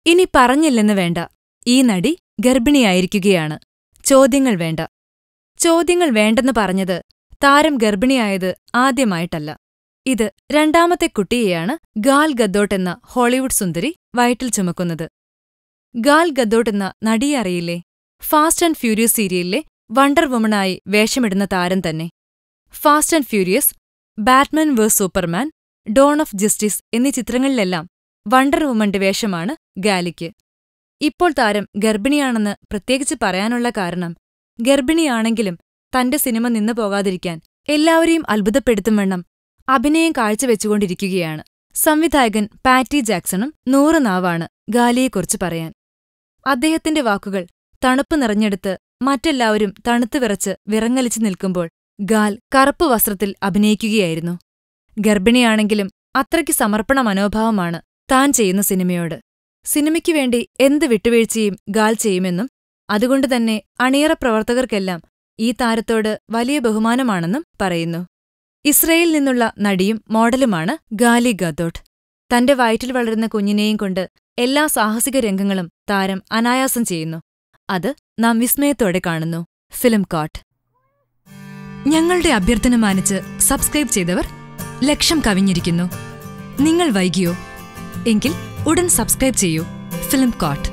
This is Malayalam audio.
ഇനി പറഞ്ഞില്ലെന്ന് വേണ്ട, ഈ നടി ഗർഭിണിയായിരിക്കുകയാണ്. ചോദ്യങ്ങൾ വേണ്ട. ചോദ്യങ്ങൾ വേണ്ടെന്ന് പറഞ്ഞത് താരം ഗർഭിണിയായത് ആദ്യമായിട്ടല്ല. ഇത് രണ്ടാമത്തെ കുട്ടിയെയാണ് ഗാൽ ഗദ്ദോട്ട് എന്ന ഹോളിവുഡ് സുന്ദരി വയറ്റിൽ ചുമക്കുന്നത്. ഗാൽ ഗദ്ദോട്ട് എന്ന നടിയെ അറിയില്ലേ? ഫാസ്റ്റ് ആൻഡ് ഫ്യൂരിയസ് സീരിയലിലെ വണ്ടർ വുമണായി വേഷമിടുന്ന താരം തന്നെ. Fast and furious, Batman versus Superman, dawn of justice എന്നീ ചിത്രങ്ങളിലെല്ലാം വണ്ടർ വുമന്റെ വേഷമാണ് ഗാലിക്ക്. ഇപ്പോൾ താരം ഗർഭിണിയാണെന്ന് പ്രത്യേകിച്ച് പറയാനുള്ള കാരണം, ഗർഭിണിയാണെങ്കിലും തന്റെ സിനിമ നിന്നു പോകാതിരിക്കാൻ എല്ലാവരെയും അത്ഭുതപ്പെടുത്തും വണ്ണം അഭിനയം കാഴ്ചവെച്ചുകൊണ്ടിരിക്കുകയാണ്. സംവിധായകൻ പാറ്റി ജാക്സണും 100 നാവാണ് ഗാലിയെക്കുറിച്ച് പറയാൻ. അദ്ദേഹത്തിന്റെ വാക്കുകൾ തണുപ്പ് നിറഞ്ഞെടുത്ത് മറ്റെല്ലാവരും തണുത്തുവിറച്ച് വിറങ്ങലിച്ചു നിൽക്കുമ്പോൾ ഗാൽ കറുപ്പ് വസ്ത്രത്തിൽ അഭിനയിക്കുകയായിരുന്നു. ഗർഭിണിയാണെങ്കിലും അത്രയ്ക്ക് സമർപ്പണ മനോഭാവമാണ് താൻ ചെയ്യുന്ന സിനിമയോട്. സിനിമയ്ക്കു വേണ്ടി എന്ത് വിട്ടുവീഴ്ചയും ഗാൽ ചെയ്യുമെന്നും അതുകൊണ്ടുതന്നെ അണിയറ പ്രവർത്തകർക്കെല്ലാം ഈ താരത്തോട് വലിയ ബഹുമാനമാണെന്നും പറയുന്നു. ഇസ്രയേലിൽ നിന്നുള്ള നടിയും മോഡലുമാണ് ഗാലി ഗദ്ദോട്ട്. തന്റെ വയറ്റിൽ വളരുന്ന കുഞ്ഞിനെയും കൊണ്ട് എല്ലാ സാഹസിക രംഗങ്ങളും താരം അനായാസം ചെയ്യുന്നു. അത് നാം വിസ്മയത്തോടെ കാണുന്നു. ഫിലിം കോട്ട്. ഞങ്ങളുടെ അഭ്യർത്ഥന മാനിച്ച് സബ്സ്ക്രൈബ് ചെയ്തവർ 1,00,000 കവിഞ്ഞിരിക്കുന്നു. നിങ്ങൾ വൈകിയോ? എങ്കിൽ ഉടൻ സബ്സ്ക്രൈബ് ചെയ്യൂ. Film coat.